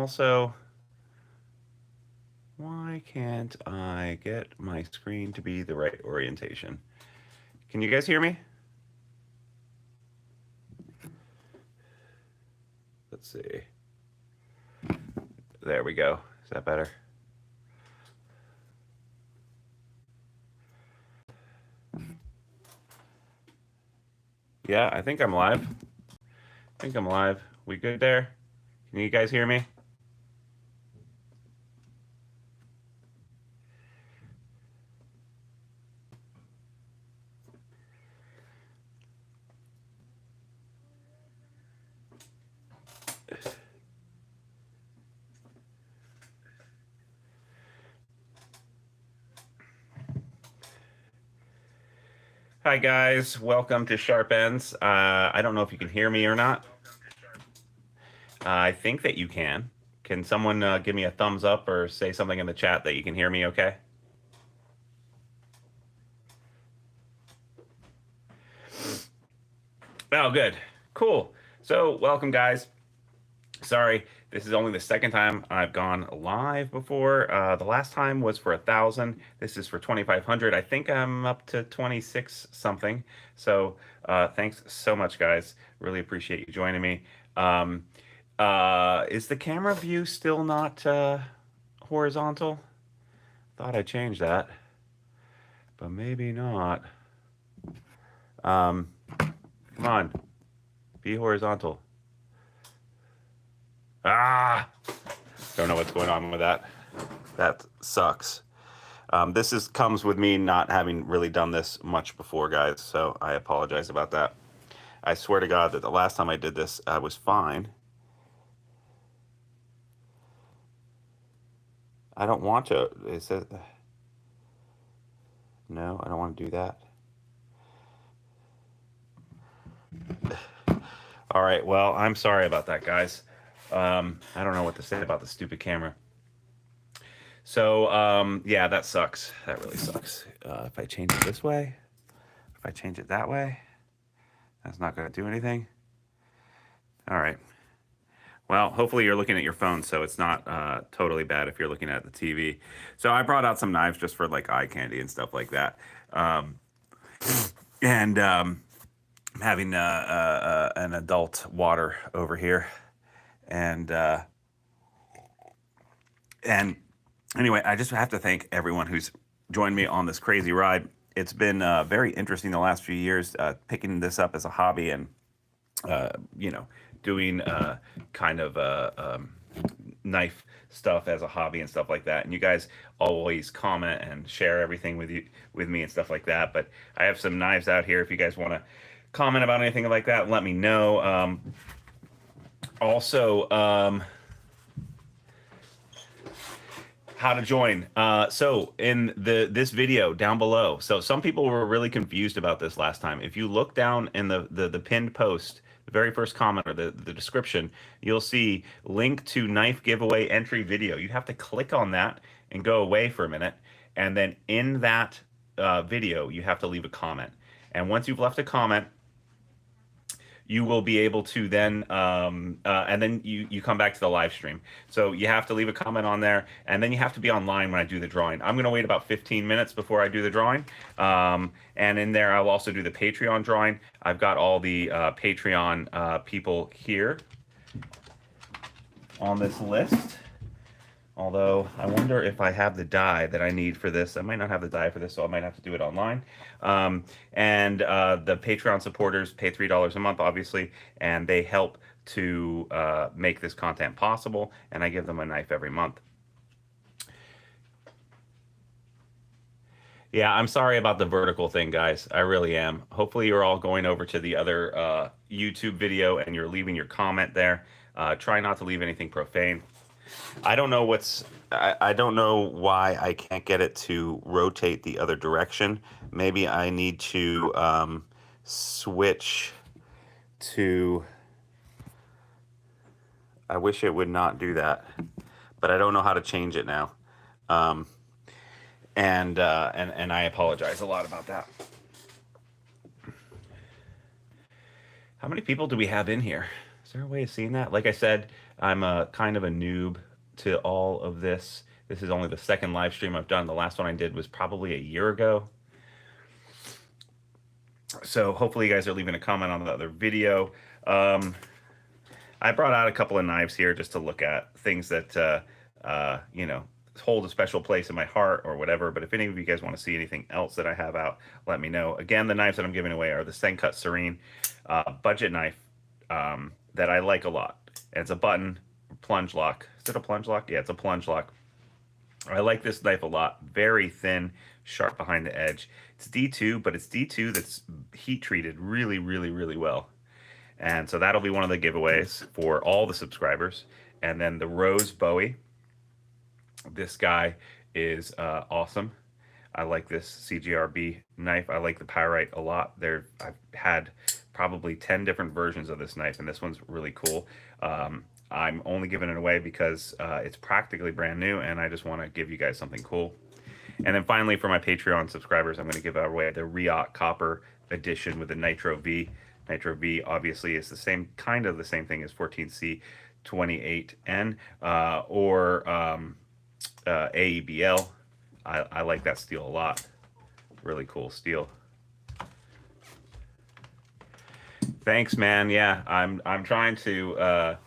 also, why can't I get my screen to be the right orientation? Can you guys hear me? Let's see. There we go. Is that better? Yeah, I think I'm live. I think I'm live. We good there? Can you guys hear me? Hi guys, welcome to Sharp Ends. I don't know if you can hear me or not. I think that you can. Can someone give me a thumbs up or say something in the chat that you can hear me okay? Oh, good. Cool. So, welcome, guys. Sorry, this is only the second time I've gone live before. The last time was for 1,000. This is for 2,500. I think I'm up to 26 something. So, thanks so much, guys. Really appreciate you joining me. Is the camera view still not horizontal? Thought I changed that, but maybe not. Come on, be horizontal. Ah, don't know what's going on with that. That sucks. This comes with me not having really done this much before, guys. So I apologize about that. I swear to God that the last time I did this, I was fine. I don't want to. It says no. I don't want to do that. All right. Well, I'm sorry about that, guys. I don't know what to say about the stupid camera. So, yeah, that sucks. That really sucks. If I change it this way, if I change it that way, that's not going to do anything. All right. Well, hopefully you're looking at your phone, so it's not totally bad if you're looking at the TV. So I brought out some knives just for like eye candy and stuff like that. And having an adult water over here, and anyway, I just have to thank everyone who's joined me on this crazy ride. It's been very interesting the last few years, picking this up as a hobby and you know, doing kind of knife stuff as a hobby and stuff like that. And you guys always comment and share everything with me and stuff like that. But I have some knives out here. If you guys want to comment about anything like that, let me know. Also, how to join. So in this video down below, so some people were really confused about this last time. If you look down in the pinned post, the very first comment or the description, you'll see link to knife giveaway entry video. You have to click on that and go away for a minute, and then in that video you have to leave a comment. And once you've left a comment, you will be able to then and then you come back to the live stream. So you have to leave a comment on there, and then you have to be online when I do the drawing. I'm going to wait about 15 minutes before I do the drawing, and in there I'll also do the Patreon drawing. I've got all the Patreon people here on this list. Although I wonder if I have the die that I need for this. I might not have the die for this, so I might have to do it online. And the Patreon supporters pay $3 a month, obviously, and they help to make this content possible, and I give them a knife every month. Yeah, I'm sorry about the vertical thing, guys. I really am. Hopefully you're all going over to the other YouTube video and you're leaving your comment there. Try not to leave anything profane. I don't know I don't know why I can't get it to rotate the other direction. Maybe I need to switch to, I wish it would not do that, but I don't know how to change it now. And I apologize a lot about that. How many people do we have in here? Is there a way of seeing that? Like I said, I'm a kind of a noob to all of this. This is only the second live stream I've done. The last one I did was probably a year ago. So hopefully you guys are leaving a comment on the other video. I brought out a couple of knives here just to look at things that, you know, hold a special place in my heart or whatever. But if any of you guys want to see anything else that I have out, let me know. Again, the knives that I'm giving away are the Sencut Serene budget knife that I like a lot. And it's a button plunge lock. Is it a plunge lock? Yeah, it's a plunge lock. I like this knife a lot. Very thin, sharp behind the edge. It's D2, but it's D2 that's heat treated really, really, really well. And so that'll be one of the giveaways for all the subscribers. And then the Rose Bowie. This guy is awesome. I like this CGRB knife. I like the Pyrite a lot. I've had probably 10 different versions of this knife, and this one's really cool. I'm only giving it away because it's practically brand new, and I just want to give you guys something cool. And then finally, for my Patreon subscribers, I'm going to give away the Riot Copper Edition with the Nitro V. Nitro V obviously is the same thing as 14C 28N or AEBL. I like that steel a lot. Really cool steel. Thanks, man. Yeah, I'm trying to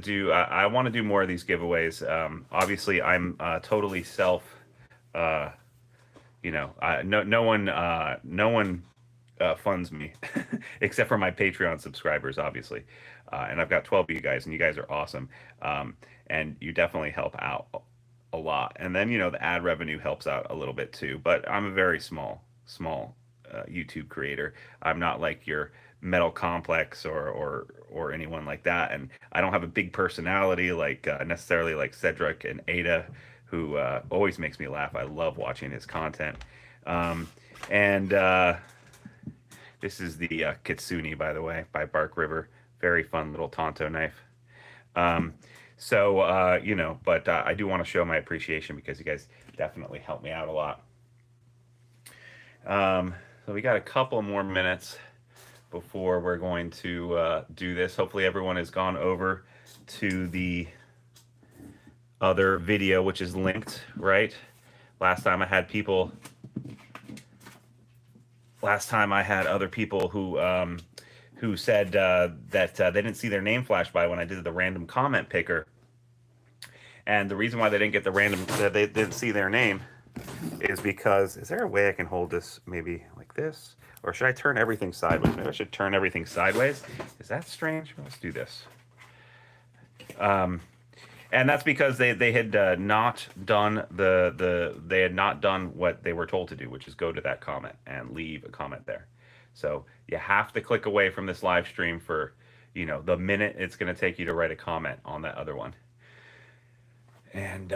do. I want to do more of these giveaways. Obviously, I'm totally self. You know, no one funds me except for my Patreon subscribers, obviously. And I've got 12 of you guys, and you guys are awesome. And you definitely help out a lot. And then, you know, the ad revenue helps out a little bit too. But I'm a very small YouTube creator. I'm not like your Metal Complex or anyone like that. And I don't have a big personality like necessarily like Cedric and Ada, who always makes me laugh. I love watching his content. And this is the Kitsune, by the way, by Bark River. Very fun little Tonto knife. You know, but I do want to show my appreciation because you guys definitely help me out a lot. So we got a couple more minutes before we're going to do this. Hopefully everyone has gone over to the other video, which is linked, right? Last time I had other people who said that they didn't see their name flash by when I did the random comment picker. And the reason why they didn't get they didn't see their name is because, is there a way I can hold this maybe like this? Or should I turn everything sideways? Maybe I should turn everything sideways. Is that strange? Let's do this. And that's because they had not done they had not done what they were told to do, which is go to that comment and leave a comment there. So you have to click away from this live stream for, you know, the minute it's going to take you to write a comment on that other one. And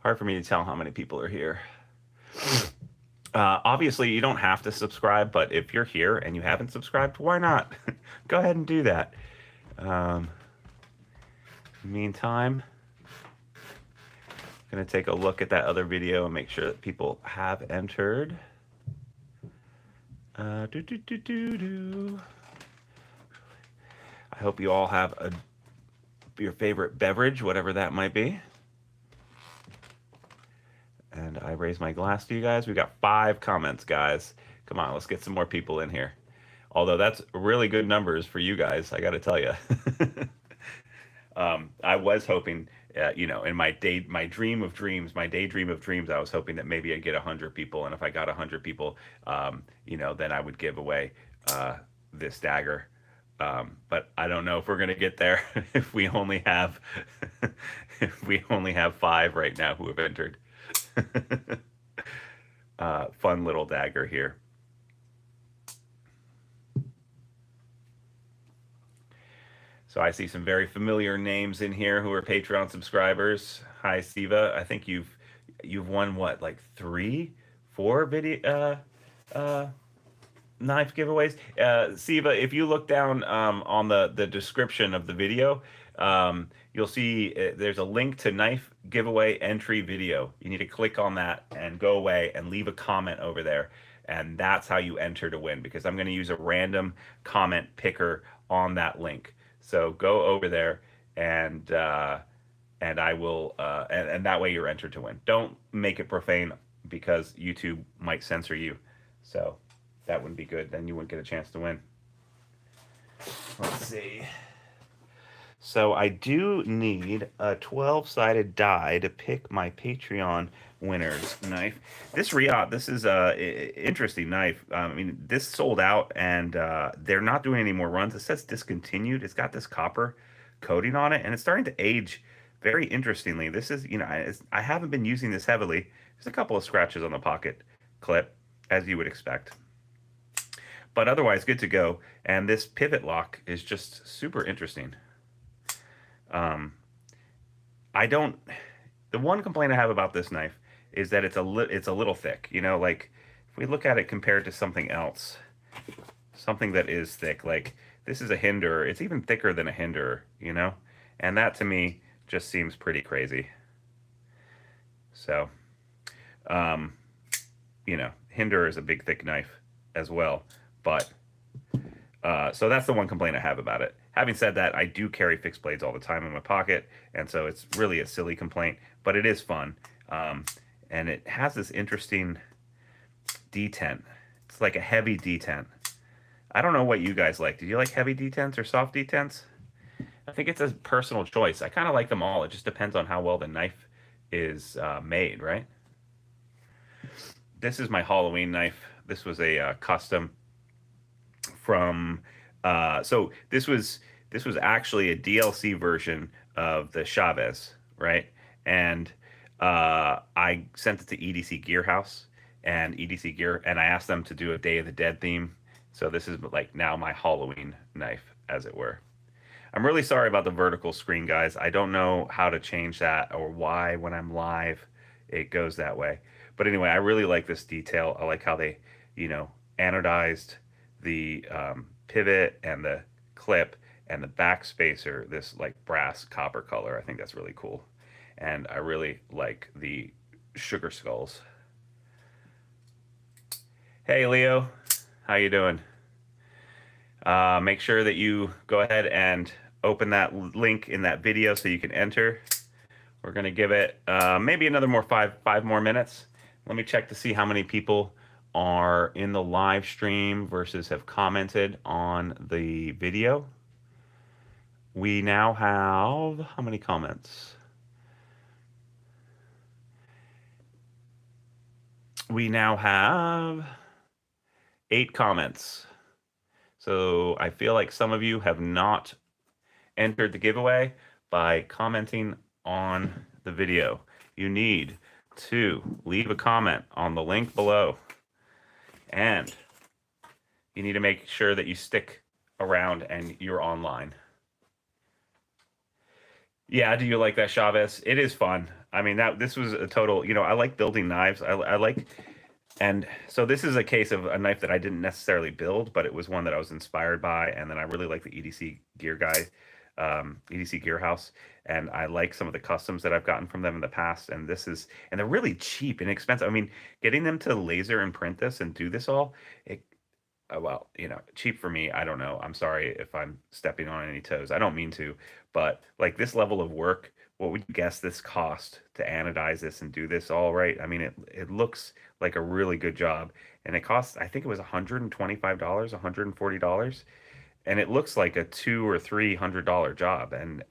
hard for me to tell how many people are here. Obviously, you don't have to subscribe, but if you're here and you haven't subscribed, why not? Go ahead and do that. Meantime, I'm going to take a look at that other video and make sure that people have entered. I hope you all have your favorite beverage, whatever that might be. And I raise my glass to you guys. We've got 5 comments, guys. Come on, let's get some more people in here. Although that's really good numbers for you guys, I got to tell you. I was hoping, you know, in my daydream of dreams, I was hoping that maybe I'd get 100 people. And if I got 100 people, you know, then I would give away this dagger. But I don't know if we're going to get there if we only have 5 right now who have entered. Fun little dagger here. So I see some very familiar names in here who are Patreon subscribers. Hi, Siva. I think you've won what, like 3, 4 video knife giveaways. Siva, if you look down on the description of the video, you'll see there's a link to knife giveaway entry video. You need to click on that and go away and leave a comment over there. and that's how you enter to win, because I'm going to use a random comment picker on that link. So go over there, and I will, and that way you're entered to win. Don't make it profane, because YouTube might censor you. So that wouldn't be good. Then you wouldn't get a chance to win. Let's see. So I do need a 12-sided die to pick my Patreon winner's knife. This Riot, this is a interesting knife. I mean, this sold out, and they're not doing any more runs. It says discontinued. It's got this copper coating on it, and it's starting to age very interestingly. This is, I haven't been using this heavily. There's a couple of scratches on the pocket clip, as you would expect, but otherwise good to go. And this pivot lock is just super interesting. I don't. The one complaint I have about this knife is that it's a little thick. Like if we look at it compared to something else, something that is thick, like this is a Hinder. It's even thicker than a Hinder. And that to me just seems pretty crazy. So, Hinder is a big thick knife as well, but so that's the one complaint I have about it. Having said that, I do carry fixed blades all the time in my pocket, and so it's really a silly complaint, but it is fun. And it has this interesting detent. It's like a heavy detent. I don't know what you guys like. Do you like heavy detents or soft detents? I think it's a personal choice. I kind of like them all. It just depends on how well the knife is made, right? This is my Halloween knife. This was a custom from so this was actually a DLC version of the Chavez, right? And I sent it to EDC Gear House and EDC Gear, and I asked them to do a Day of the Dead theme. So this is like now my Halloween knife, as it were. I'm really sorry about the vertical screen, guys. I don't know how to change that, or why when I'm live it goes that way. But anyway, I really like this detail. I like how they, anodized the pivot and the clip and the back spacer, this like brass copper color. I think that's really cool. And I really like the sugar skulls. Hey Leo, how you doing? Make sure that you go ahead and open that link in that video so you can enter. We're gonna give it maybe another five more minutes. Let me check to see how many people are in the live stream versus have commented on the video. We now have how many comments? We now have 8 comments. So I feel like some of you have not entered the giveaway by commenting on the video. You need to leave a comment on the link below, and you need to make sure that you stick around and you're online. Yeah, do you like that Chavez? It is fun. I mean, this was a total, I like building knives. I like, and so this is a case of a knife that I didn't necessarily build, but it was one that I was inspired by, and then I really like the EDC Gear guy, EDC Gear House, and I like some of the customs that I've gotten from them in the past, and they're really cheap and inexpensive. I mean, getting them to laser and print this and do this all, well, cheap for me, I don't know. I'm sorry if I'm stepping on any toes. I don't mean to, but like this level of work, what would you guess this cost to anodize this and do this all right? I mean, it looks like a really good job, and it costs, I think it was $125, $140, and it looks like a $200 or $300 job. And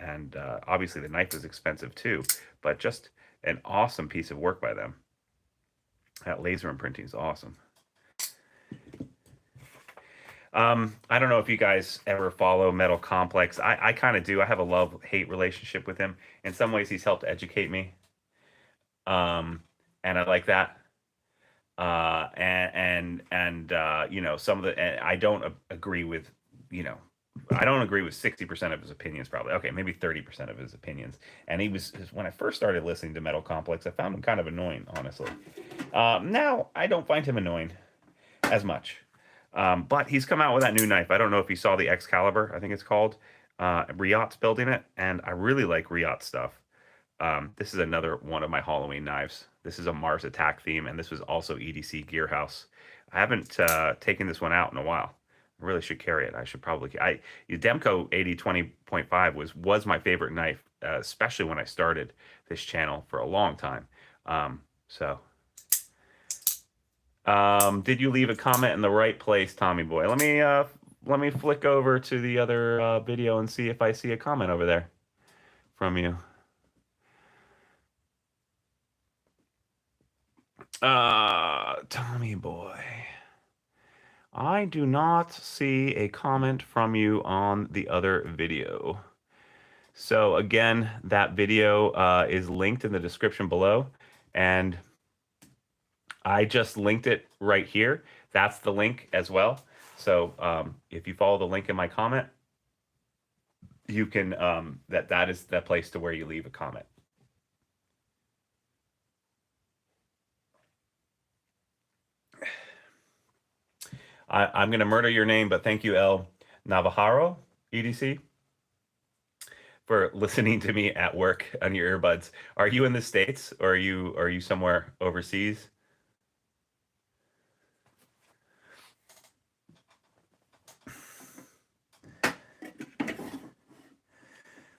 obviously the knife is expensive too, but just an awesome piece of work by them. That laser imprinting is awesome. I don't know if you guys ever follow Metal Complex. I kind of do. I have a love-hate relationship with him. In some ways, he's helped educate me, and I like that. Some of the I don't agree with, I don't agree with 60% of his opinions. Probably okay, maybe 30% of his opinions. And when I first started listening to Metal Complex, I found him kind of annoying, honestly. Now I don't find him annoying as much. But he's come out with that new knife. I don't know if you saw the Excalibur, I think it's called. Riot's building it, and I really like Riot stuff. This is another one of my Halloween knives. This is a Mars Attack theme, and this was also EDC Gear House. I haven't taken this one out in a while. I really should carry it. I should probably. Demco 8020.5 was my favorite knife, especially when I started this channel for a long time. So, did you leave a comment in the right place, Tommy boy? Let me flick over to the other video and see if I see a comment over there from you. Tommy boy. I do not see a comment from you on the other video. So again, that video is linked in the description below, and I just linked it right here. That's the link as well. So if you follow the link in my comment, you can that is the place to where you leave a comment. I'm going to murder your name, but thank you, El Navajaro, EDC, for listening to me at work on your earbuds. Are you in the States, or are you somewhere overseas?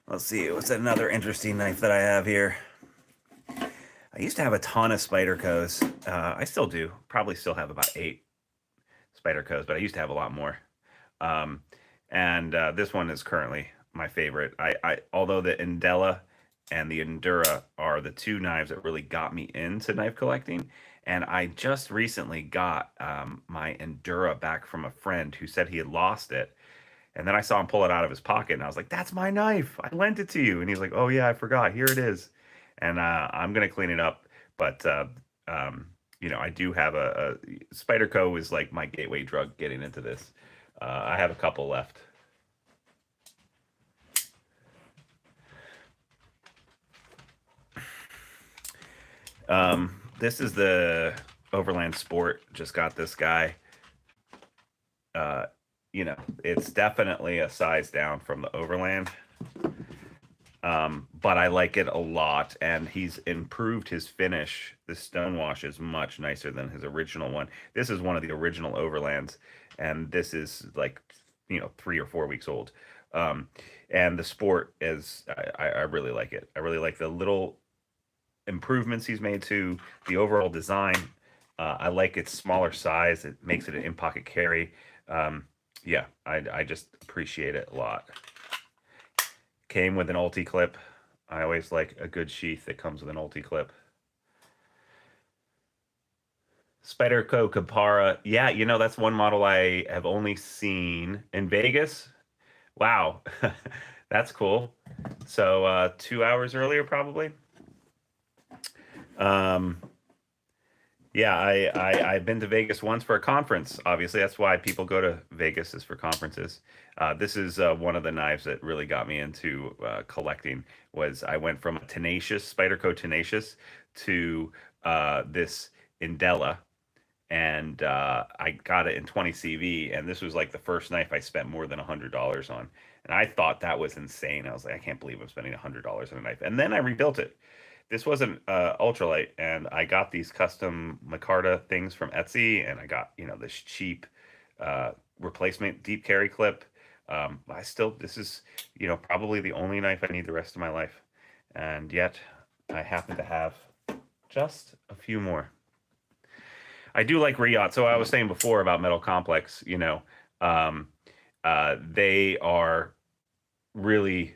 Let's see. What's another interesting knife that I have here? I used to have a ton of Spydercos. I still do. Probably still have about 8 Spydercos, but I used to have a lot more. And this one is currently my favorite. Although the Indela and the Endura are the 2 knives that really got me into knife collecting, and I just recently got my Endura back from a friend who said he had lost it. And then I saw him pull it out of his pocket, and I was like, "That's my knife. I lent it to you." And he's like, "Oh yeah, I forgot. Here it is." And I'm gonna clean it up. But I do have a Spyderco is like my gateway drug getting into this. I have a couple left. This is the Overland Sport. Just got this guy. It's definitely a size down from the Overland. But I like it a lot, and he's improved his finish. The stonewash is much nicer than his original one. This is one of the original Overlands, and this is like 3 or 4 weeks old. And the Sport is I really like it. I really like the little improvements he's made to the overall design. I like its smaller size. It makes it an in-pocket carry. Yeah, I just appreciate it a lot. Came with an ulti clip. I always like a good sheath that comes with an ulti clip. Spyderco Capara. Yeah, that's one model I have only seen in Vegas. Wow, that's cool. So 2 hours earlier, probably. Yeah, I've been to Vegas once for a conference. Obviously, that's why people go to Vegas, is for conferences. This is one of the knives that really got me into collecting. I went from a Spyderco Tenacious to this Indela, and I got it in 20 CV, and this was like the first knife I spent more than $100 on, and I thought that was insane. I was like, I can't believe I'm spending $100 on a knife, and then I rebuilt it. This wasn't ultralight, and I got these custom micarta things from Etsy, and I got this cheap replacement deep carry clip. This is probably the only knife I need the rest of my life, and yet I happen to have just a few more. I do like Riot. So I was saying before about Metal Complex, they are really,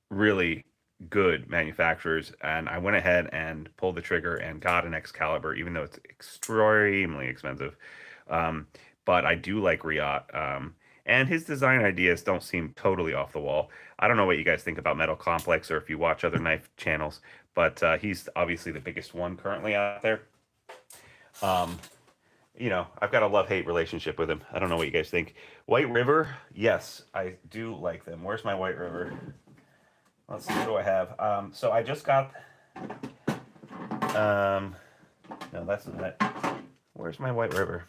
really good manufacturers, and I went ahead and pulled the trigger and got an Excalibur, even though it's extremely expensive. But I do like Riot, and his design ideas don't seem totally off the wall. I don't know what you guys think about Metal Complex, or if you watch other knife channels, but he's obviously the biggest one currently out there. I've got a love-hate relationship with him. I don't know what you guys think. White River, yes, I do like them. Where's my White River? Let's see, what do I have? So I just got, no, that's not it. Where's my White River?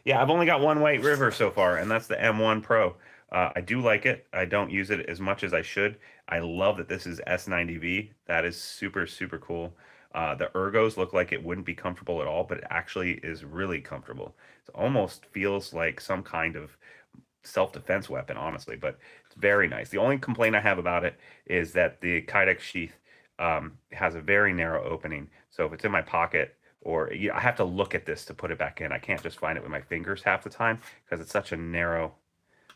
Yeah, I've only got one White River so far, and that's the M1 Pro. I do like it. I don't use it as much as I should. I love that this is S90V. That is super, super cool. The ergos look like it wouldn't be comfortable at all, but it actually is really comfortable. It almost feels like some kind of self-defense weapon, honestly, but it's very nice. The only complaint I have about it is that the Kydex sheath has a very narrow opening. So if it's in my pocket, or I have to look at this to put it back in. I can't just find it with my fingers half the time because it's such a narrow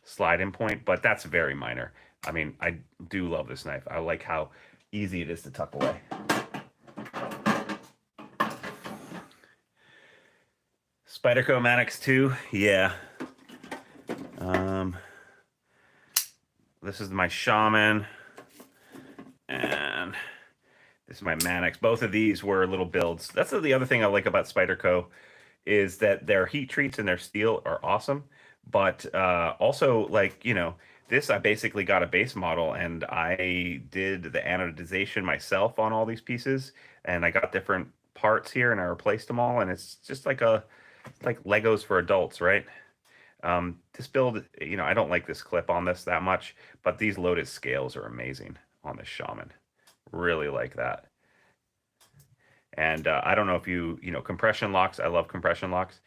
slide-in point, but that's very minor. I mean, I do love this knife. I like how easy it is to tuck away. Spyderco Manix 2, yeah. This is my Shaman, and this is my Manix. Both of these were little builds. That's the other thing I like about Spyderco, is that their heat treats and their steel are awesome, but also, like, you know, this, I basically got a base model and I did the anodization myself on all these pieces, and I got different parts here and I replaced them all, and it's just like Legos for adults, right? This build, you know, I don't like this clip on this that much, but these loaded scales are amazing on this Shaman. Really like that. And I don't know if you know, compression locks. I love compression locks,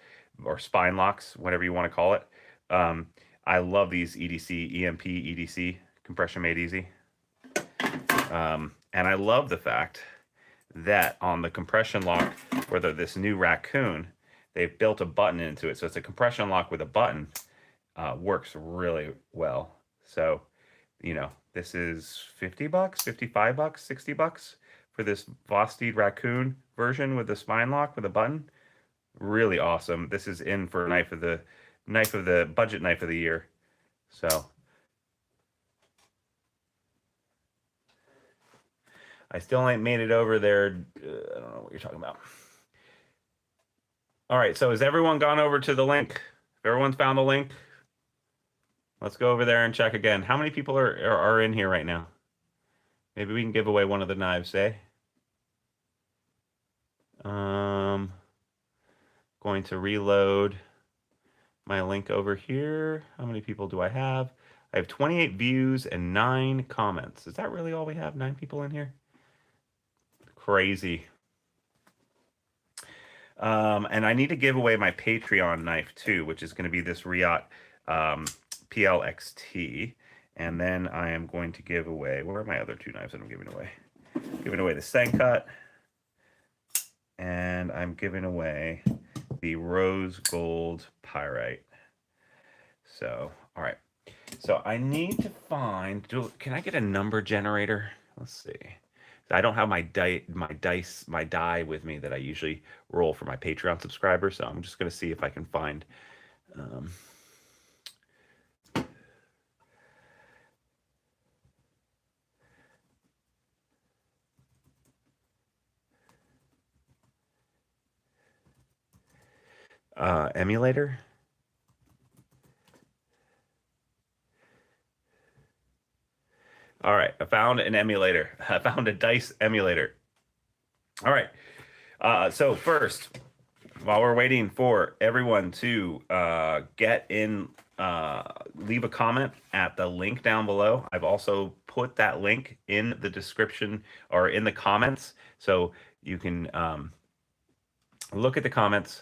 or spine locks, whatever you want to call it. I love these EDC, EMP, EDC, compression made easy. And I love the fact that on the compression lock for this new Raccoon, they've built a button into it. So it's a compression lock with a button. Works really well. So, you know, this is 50 bucks, 55 bucks, 60 bucks for this Vosteed Raccoon version with the spine lock with a button. Really awesome. This is in for budget knife of the year. So I still ain't made it over there. I don't know what you're talking about. All right, so has everyone gone over to the link? If everyone's found the link, let's go over there and check again. How many people are in here right now? Maybe we can give away one of the knives, eh? Going to reload my link over here. How many people do I have? I have 28 views and 9 comments. Is that really all we have? 9 people in here? Crazy. And I need to give away my Patreon knife too, which is going to be this Riot PLXT. And then I am going to give away, where are my other 2 knives that I'm giving away? Giving away the Sencut, and I'm giving away the Rose Gold Pyrite. So, all right. So I need to find, can I get a number generator? Let's see. I don't have my die with me that I usually roll for my Patreon subscribers, so I'm just going to see if I can find emulator. All right, I found an emulator. I found a dice emulator. All right. So first, while we're waiting for everyone to get in, leave a comment at the link down below. I've also put that link in the description or in the comments, so you can look at the comments.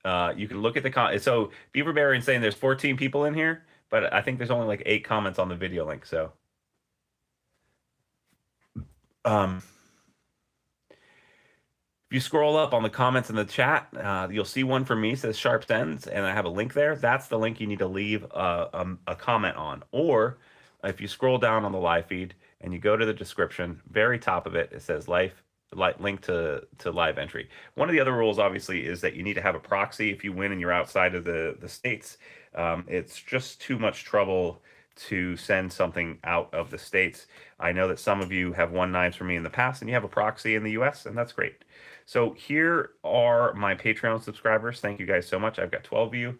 You can look at the comments. So Beaver Bear saying there's 14 people in here, but I think there's only like 8 comments on the video link. So if you scroll up on the comments in the chat, you'll see one for me, says Sharp Ends, and I have a link there. That's the link you need to leave a comment on. Or if you scroll down on the live feed and you go to the description, very top of it, it says link to live entry. One of the other rules, obviously, is that you need to have a proxy if you win and you're outside of the States. It's just too much trouble to send something out of the States. I know that some of you have won knives from me in the past and you have a proxy in the US, and that's great. So here are my Patreon subscribers. Thank you guys so much. I've got 12 of you.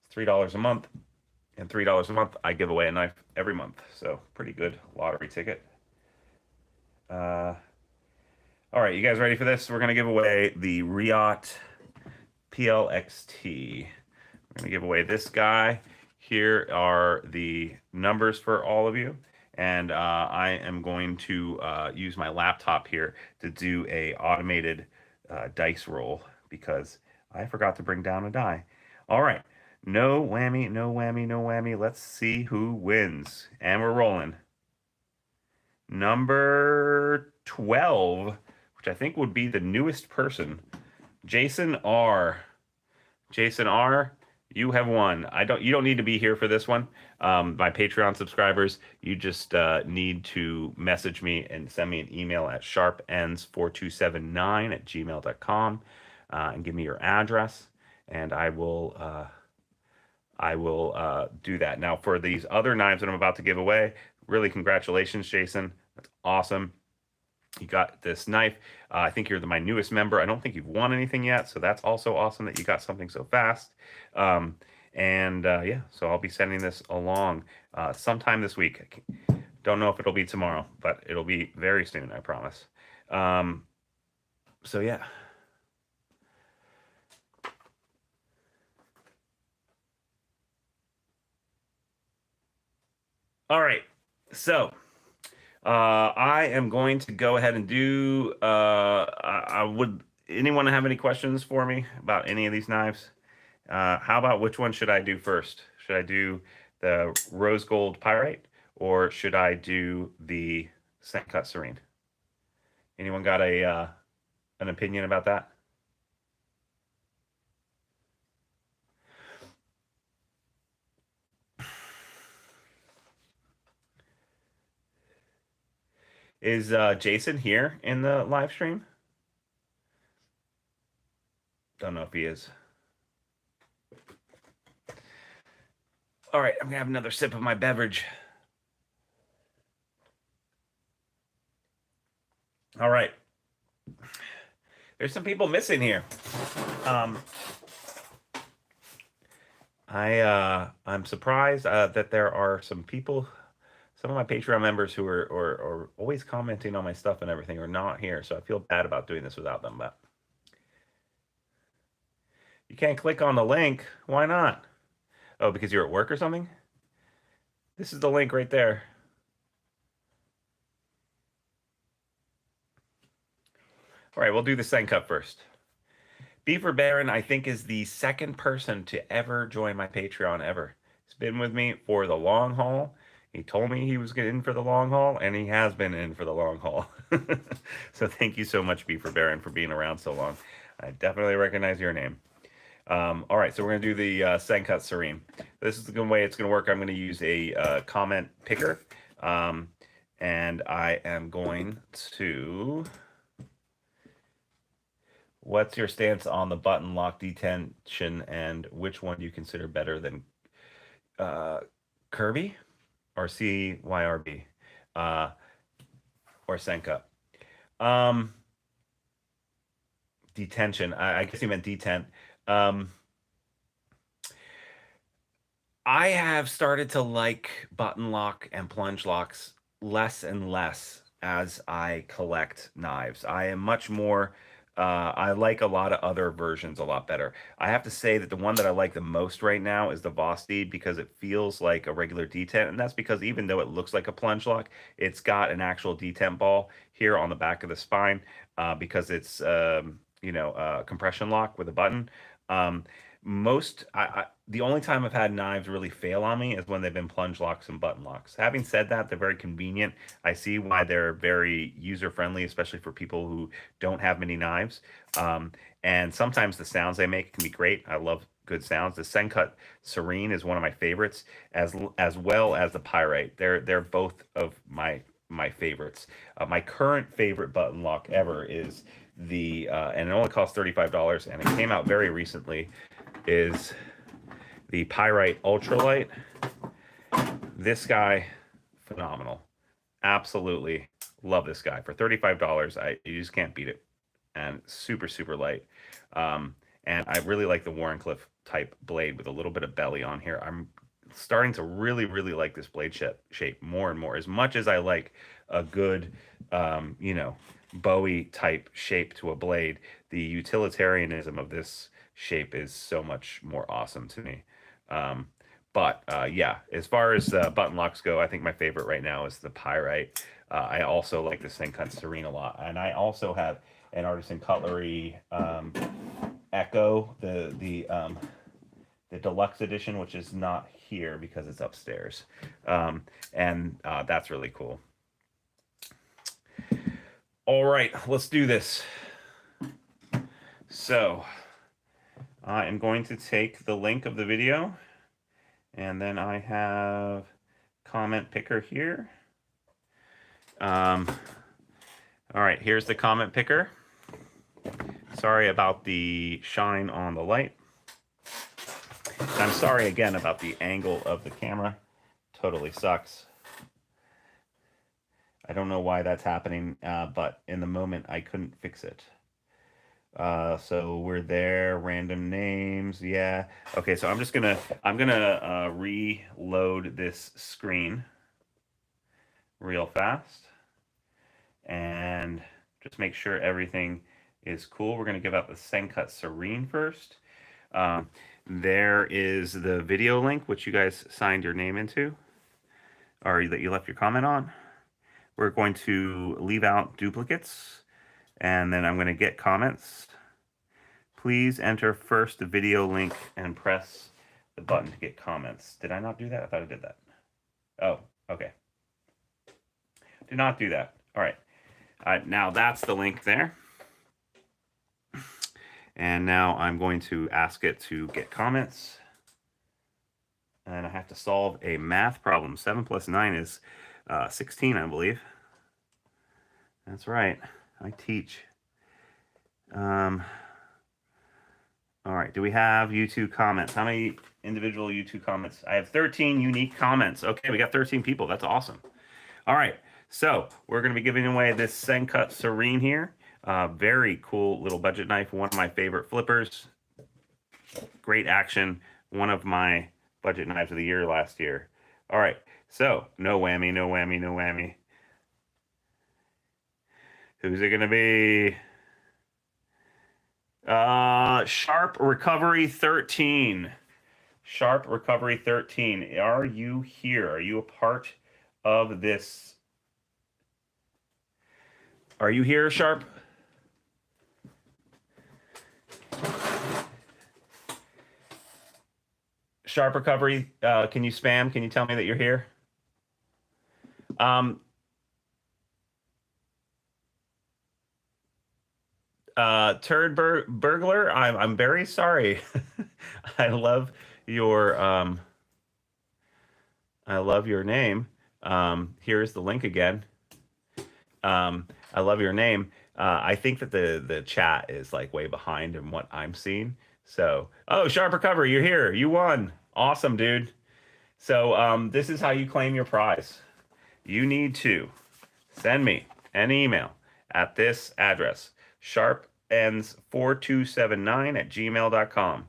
It's $3 a month. And $3 a month, I give away a knife every month. So pretty good lottery ticket. All right, you guys ready for this? We're going to give away the Riot PLXT. We're going to give away this guy. Here are the numbers for all of you. and I am going to use my laptop here to do a automated dice roll because I forgot to bring down a die. All right, no whammy, no whammy, no whammy. Let's see who wins, and we're rolling. Number 12, which I think would be the newest person, Jason R. Jason R, you have won. You don't need to be here for this one. My Patreon subscribers, you just need to message me and send me an email at sharpends4279@gmail.com and give me your address, and I will do that. Now, for these other knives that I'm about to give away, really congratulations, Jason. That's awesome. You got this knife. I think you're my newest member. I don't think you've won anything yet, so that's also awesome that you got something so fast. Yeah, so I'll be sending this along sometime this week. Don't know if it'll be tomorrow, but it'll be very soon, I promise. So yeah. All right. So I am going to go ahead and do. I would. Anyone have any questions for me about any of these knives? How about which one should I do first? Should I do the rose gold pyrite or should I do the scent cut serene? Anyone got a an opinion about that? Is Jason here in the live stream? Don't know if he is. All right, I'm gonna have another sip of my beverage. All right. There's some people missing here. I'm surprised that there are some people, some of my Patreon members who are always commenting on my stuff and everything are not here. So I feel bad about doing this without them. But you can't click on the link. Why not? Oh, because you're at work or something? This is the link right there. All right, we'll do the scent cut first. Beaver Baron, I think, is the second person to ever join my Patreon ever. He's been with me for the long haul. He told me he was in for the long haul, and he has been in for the long haul. So thank you so much, Beaver Baron, for being around so long. I definitely recognize your name. All right, so we're going to do the scent cut serene. This is the way it's going to work. I'm going to use a comment picker, and I am going to... What's your stance on the button lock detention, and which one do you consider better than Kirby or CYRB or Senka? Detention. I guess you meant detent. I have started to like button lock and plunge locks less and less as I collect knives. I am much more I like a lot of other versions a lot better. I have to say that the one that I like the most right now is the Vosteed because it feels like a regular detent, and that's because even though it looks like a plunge lock, it's got an actual detent ball here on the back of the spine because it's compression lock with a button. Um, the only time I've had knives really fail on me is when they've been plunge locks and button locks. Having said that, they're very convenient. I see why they're very user friendly, especially for people who don't have many knives. And sometimes the sounds they make can be great. I love good sounds. The Sencut Serene is one of my favorites, as well as the Pyrite. They're both of my favorites. My current favorite button lock ever is the and it only costs $35, and it came out very recently. Is the Pyrite Ultralight. This guy, phenomenal. Absolutely love this guy. For $35, you just can't beat it. And super, super light. And I really like the Warrenclyffe type blade with a little bit of belly on here. I'm starting to really, really like this blade shape more and more. As much as I like a good, Bowie type shape to a blade, the utilitarianism of this shape is so much more awesome to me. But yeah, as far as button locks go, I think my favorite right now is the Pyrite. I also like the Sencut Serene a lot, and I also have an Artisan Cutlery Echo, the deluxe edition, which is not here because it's upstairs, and that's really cool. All right, let's do this. So I am going to take the link of the video, and then I have comment picker here. All right, here's the comment picker. Sorry about the shine on the light. And I'm sorry again about the angle of the camera. Totally sucks. I don't know why that's happening, but in the moment I couldn't fix it. So we're there, random names, yeah. Okay, so I'm gonna reload this screen real fast and just make sure everything is cool. We're gonna give out the Sencut Serene first. There is the video link, which you guys signed your name into, or that you left your comment on. We're going to leave out duplicates, and then I'm going to get comments. Please enter first the video link and press the button to get comments. Did I not do that? I thought I did that. Oh, okay. Did not do that. All right. Now that's the link there. And now I'm going to ask it to get comments. And I have to solve a math problem. 7 plus 9 is 16, I believe. That's right. I teach. All right. Do we have YouTube comments? How many individual YouTube comments? I have 13 unique comments. Okay, we got 13 people. That's awesome. All right. So we're going to be giving away this Sencut Serene here. Very cool little budget knife. One of my favorite flippers. Great action. One of my budget knives of the year last year. All right. So no whammy, no whammy, no whammy. Who's it going to be? Sharp Recovery 13. Sharp Recovery 13. Are you here? Are you a part of this? Are you here, Sharp? Sharp Recovery, can you spam? Can you tell me that you're here? Turd Burglar, I'm very sorry. I love your name. Here's the link again. I love your name. I think that the chat is like way behind in what I'm seeing. So, oh, Sharp Recovery, you're here. You won. Awesome, dude. So this is how you claim your prize. You need to send me an email at this address, sharpends4279@gmail.com.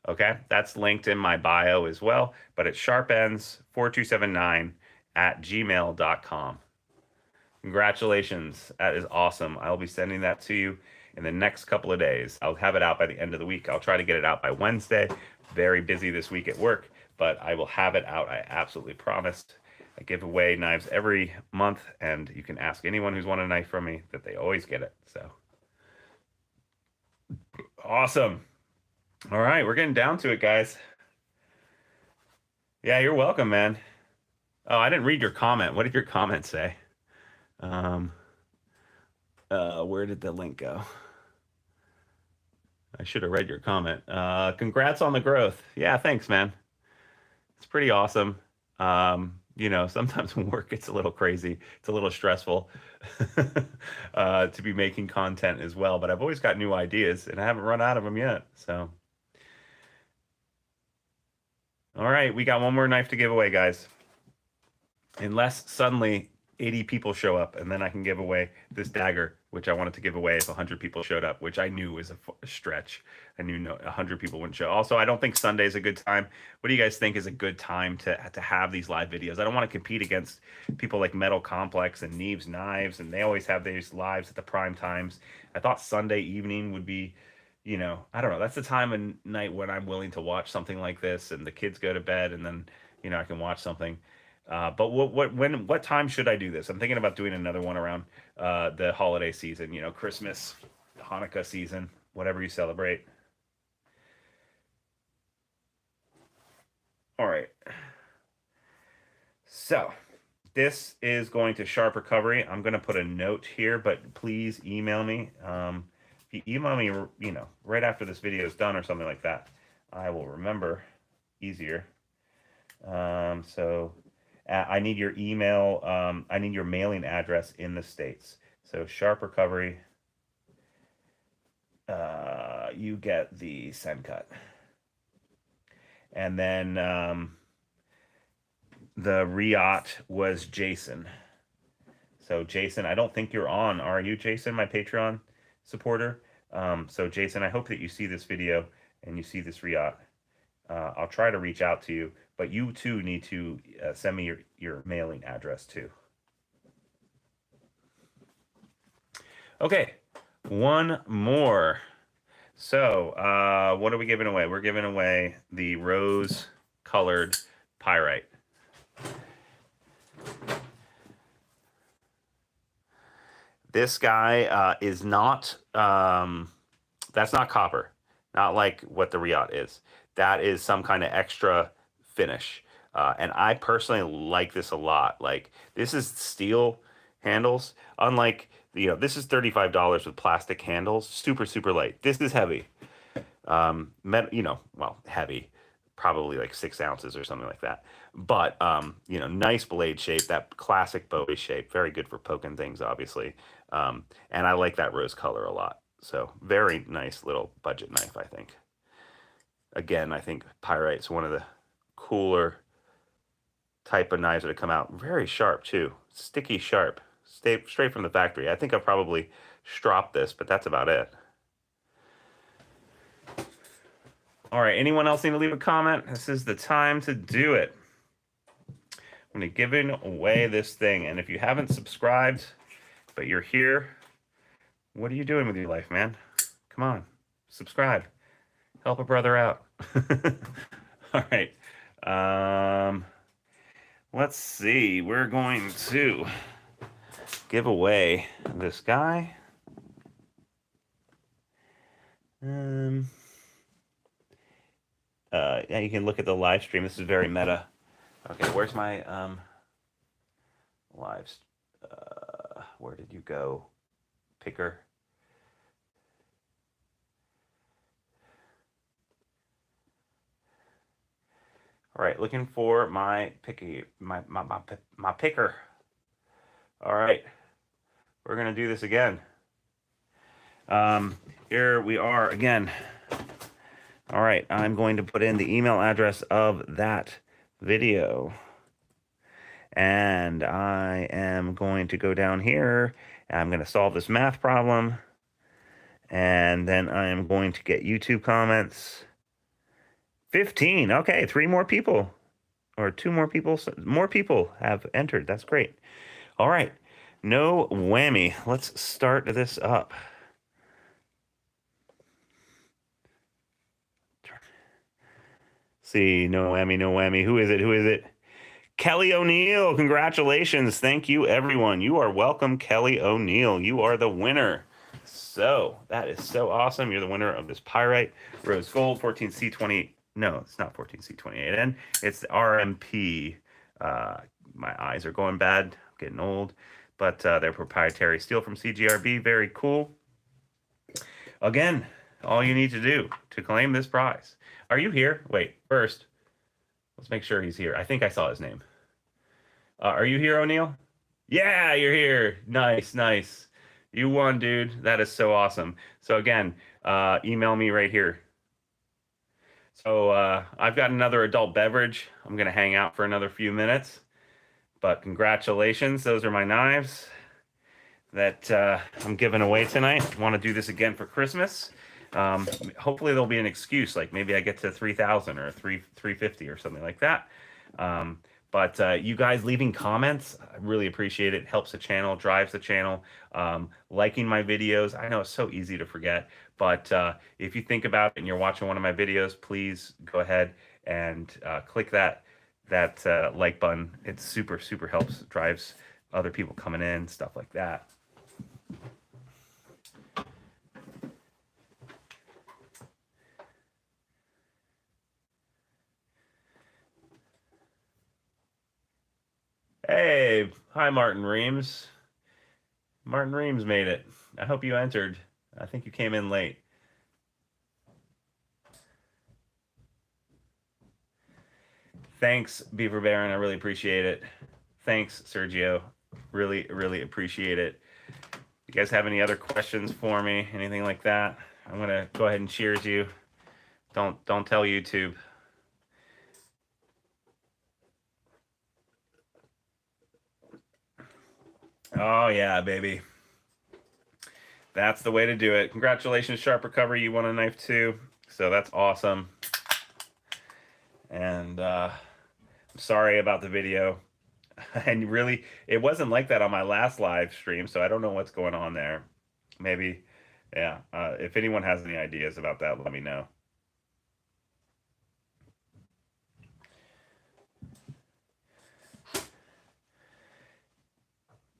Okay, that's linked in my bio as well, but it's sharpends4279@gmail.com. Congratulations. That is awesome. I'll be sending that to you in the next couple of days. I'll have it out by the end of the week. I'll try to get it out by Wednesday. Very busy this week at work, but I will have it out. I absolutely promised. I give away knives every month, and you can ask anyone who's won a knife from me that they always get it. So awesome. All right, we're getting down to it, guys. Yeah, you're welcome, man. Oh, I didn't read your comment. What did your comment say? Where did the link go? I should have read your comment. Congrats on the growth. Yeah, thanks, man. It's pretty awesome. You know, sometimes when work gets a little crazy, it's a little stressful to be making content as well. But I've always got new ideas, and I haven't run out of them yet. So, all right, we got one more knife to give away, guys. Unless suddenly 80 people show up, and then I can give away this dagger, which I wanted to give away if 100 people showed up, which I knew was a stretch. I knew 100 people wouldn't show. Also, I don't think Sunday's a good time. What do you guys think is a good time to have these live videos? I don't want to compete against people like Metal Complex and Neves Knives, and they always have these lives at the prime times. I thought Sunday evening would be, you know, I don't know. That's the time of night when I'm willing to watch something like this, and the kids go to bed, and then you know I can watch something. But what time should I do this? I'm thinking about doing another one around the holiday season. You know, Christmas, Hanukkah season, whatever you celebrate. All right. So this is going to Sharp Recovery. I'm going to put a note here, but please email me. If you email me, you know, right after this video is done or something like that, I will remember easier. So I need your email. I need your mailing address in the States. So Sharp Recovery, you get the send cut. And then the Riot was Jason. So Jason, I don't think you're on, are you, Jason, my Patreon supporter? So Jason, I hope that you see this video and you see this Riot. I'll try to reach out to you, but you too need to send me your mailing address too. Okay, one more. So what are we giving away? We're giving away the rose colored pyrite. This guy is not, that's not copper, not like what the Riot is. That is some kind of extra finish. And I personally like this a lot. Like, this is steel handles, unlike, you know, this is $35 with plastic handles, super, super light. This is heavy. You know, well, heavy, probably like 6 ounces or something like that. But, you know, nice blade shape, that classic Bowie shape, very good for poking things, obviously. And I like that rose color a lot. So very nice little budget knife, I think. Again, I think pyrite's one of the cooler type of knives that have come out. Very sharp too, sticky sharp, straight from the factory. I think I'll probably strop this, but that's about it. All right, anyone else need to leave a comment? This is the time to do it. I'm going to give away this thing, and if you haven't subscribed, but you're here, what are you doing with your life, man? Come on, subscribe. Help a brother out. All right. Let's see. We're going to give away this guy. Yeah, you can look at the live stream. This is very meta. Okay, where's my lives? Where did you go, picker? All right, looking for my my picker. All right, we're gonna do this again. Here we are again. All right, I'm going to put in the email address of that video. And I am going to go down here. And I'm going to solve this math problem. And then I am going to get YouTube comments. 15. Okay, 3 more people. Or 2 more people. More people have entered. That's great. All right. No whammy. Let's start this up. See, no whammy, no whammy. Who is it? Who is it? Kelly O'Neill. Congratulations. Thank you, everyone. You are welcome, Kelly O'Neill. You are the winner. So that is so awesome. You're the winner of this pyrite rose gold 14C28. No, it's not 14C28N. It's the RMP. My eyes are going bad. I'm getting old. But they're proprietary steel from CGRB. Very cool. Again, all you need to do to claim this prize. Are you here? Wait, first, let's make sure he's here. I think I saw his name. Are you here, O'Neill? Yeah, you're here. Nice, nice. You won, dude. That is so awesome. So again, email me right here. So I've got another adult beverage. I'm going to hang out for another few minutes. But congratulations. Those are my knives that I'm giving away tonight. I want to do this again for Christmas. Hopefully there'll be an excuse, like maybe I get to 3,000 or 350 or something like that. But you guys leaving comments, I really appreciate it. Helps the channel, drives the channel. Liking my videos, I know it's so easy to forget, but if you think about it and you're watching one of my videos, please go ahead and click that like button. It's super helps, drives other people coming in, stuff like that. Hey, hi Martin Reams. Martin Reams made it. I hope you entered. I think you came in late. Thanks, Beaver Baron. I really appreciate it. Thanks, Sergio. Really appreciate it. You guys have any other questions for me? Anything like that? I'm gonna go ahead and cheers you. Don't tell YouTube. Oh yeah, baby. That's the way to do it. Congratulations, Sharp Recovery. You won a knife too. So that's awesome. And I'm sorry about the video. And really, it wasn't like that on my last live stream, so I don't know what's going on there. Maybe, yeah. If anyone has any ideas about that, let me know.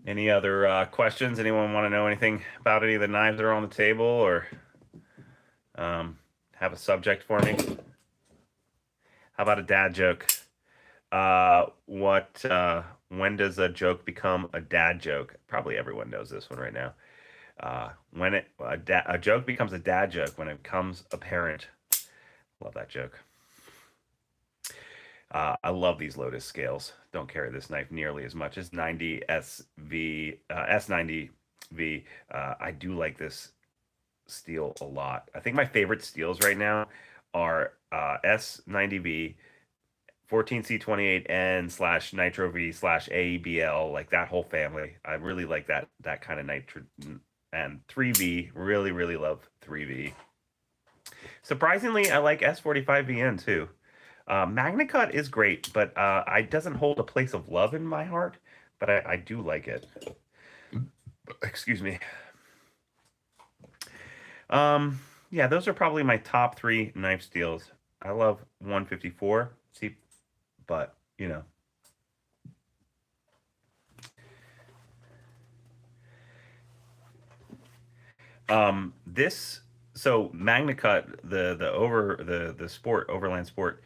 Any other questions? Anyone want to know anything about any of the knives that are on the table, or have a subject for me? How about a dad joke? When does a joke become a dad joke? Probably everyone knows this one right now. A joke becomes a dad joke when it becomes apparent. Love that joke. I love these Lotus scales. Don't carry this knife nearly as much as 90 SV S90V. I do like this steel a lot. I think my favorite steels right now are S90V, 14C28N slash Nitro V slash AEBL, like that whole family. I really like that kind of nitro. And 3V, really love 3V. Surprisingly, I like S45VN too. MagnaCut is great, but it doesn't hold a place of love in my heart, but I do like it. Excuse me. Yeah, those are probably my top 3 knife steels. I love 154, see, but you know. This so MagnaCut, the sport Overland Sport,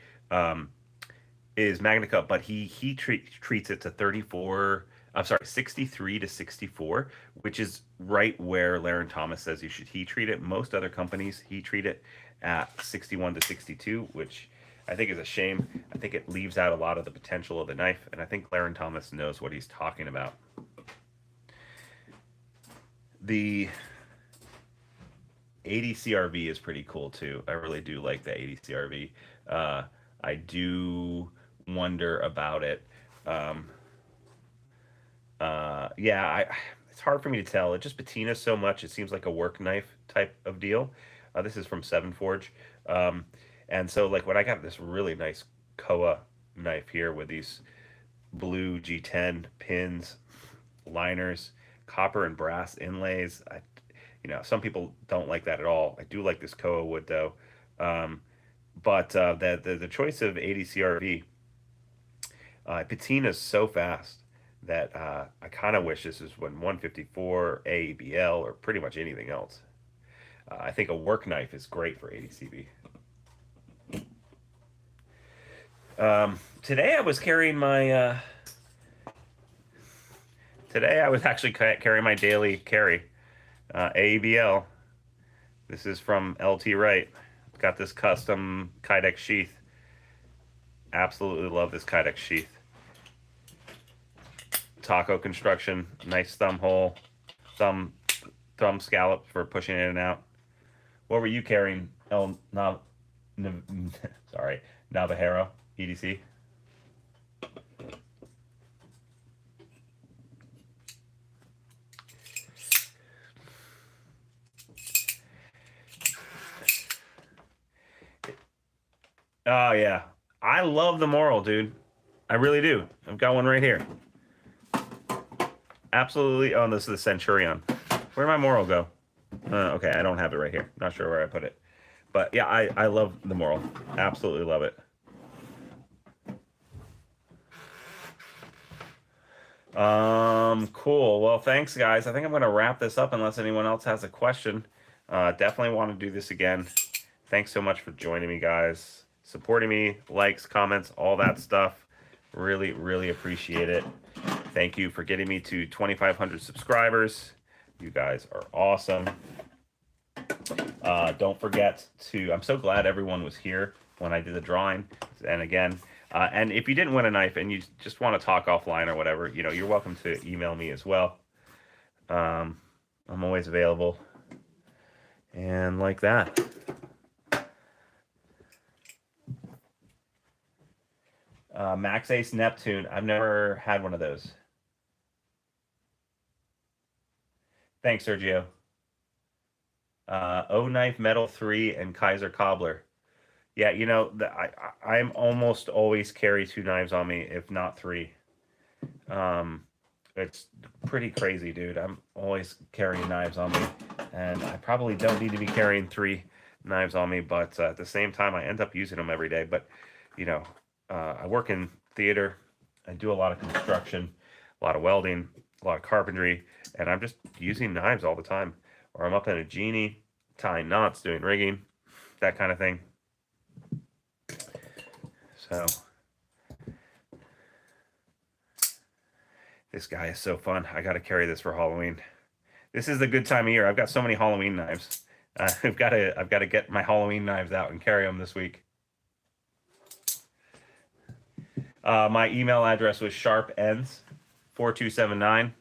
is MagnaCut, but he treats it to 34. I'm sorry, 63 to 64, which is right where Laren Thomas says you should heat treat it. Most other companies heat treat it at 61 to 62, which I think is a shame. I think it leaves out a lot of the potential of the knife, and I think Laren Thomas knows what he's talking about. The 80 CRV is pretty cool too. I really do like the 80 CRV. I do wonder about it. Yeah, it's hard for me to tell. It just patinas so much. It seems like a work knife type of deal. This is from Seven Forge, and so like when I got this really nice Koa knife here with these blue G10 pins, liners, copper and brass inlays. Some people don't like that at all. I do like this Koa wood though. But the choice of 80 CRV patinas so fast that I kind of wish this is when 154 AEBL or pretty much anything else. I think a work knife is great for 80 CB. Today I was carrying my. Today I was actually carrying my daily carry, AEBL. This is from LT Wright. Got this custom Kydex sheath. Absolutely love this Kydex sheath. Taco construction, nice thumb hole, thumb scallop for pushing in and out. What were you carrying, sorry, Navajero EDC? Oh yeah, I love the Moral, dude. I really do. I've got one right here. Absolutely. Oh, this is the Centurion. Where'd my moral go? Okay, I don't have it right here. Not sure where I put it. But yeah, I love the moral. Absolutely love it. Cool. Well, thanks, guys. I think I'm going to wrap this up unless anyone else has a question. Definitely want to do this again. Thanks so much for joining me, guys. Supporting me, likes, comments, all that stuff. Really, really appreciate it. Thank you for getting me to 2,500 subscribers. You guys are awesome. Don't forget to, I'm so glad everyone was here when I did the drawing. And again, and if you didn't win a knife and you just want to talk offline or whatever, you know, you're welcome to email me as well. I'm always available. And like that. Max Ace Neptune. I've never had one of those. Thanks, Sergio. O Knife Metal 3 and Kaiser Cobbler. Yeah, you know, I'm almost always carry 2 knives on me, if not 3. It's pretty crazy, dude. I'm always carrying knives on me, and I probably don't need to be carrying 3 knives on me, but at the same time, I end up using them every day. But, you know, I work in theater. I do a lot of construction, a lot of welding, a lot of carpentry, and I'm just using knives all the time. Or I'm up in a genie, tying knots, doing rigging, that kind of thing. So this guy is so fun. I got to carry this for Halloween. This is the good time of year. I've got so many Halloween knives. I've got to get my Halloween knives out and carry them this week. My email address was sharpends4279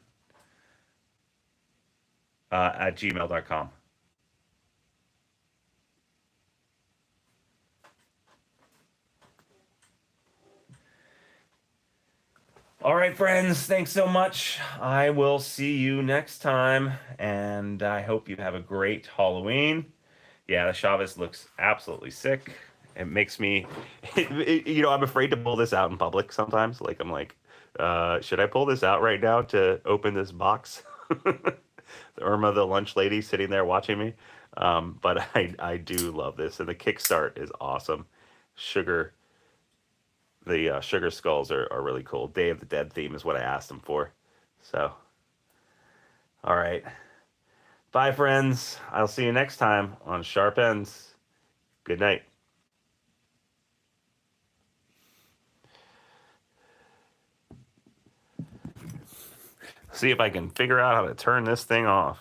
at gmail.com. All right, friends, thanks so much. I will see you next time, and I hope you have a great Halloween. Yeah, the Chavez looks absolutely sick. It makes me, you know, I'm afraid to pull this out in public sometimes. Like, I'm like, should I pull this out right now to open this box? Irma, the lunch lady, sitting there watching me. But I do love this, and the kickstart is awesome. Sugar the sugar skulls are really cool. Day of the Dead theme is what I asked them for. So, all right. Bye, friends. I'll see you next time on Sharp Ends. Good night. See if I can figure out how to turn this thing off.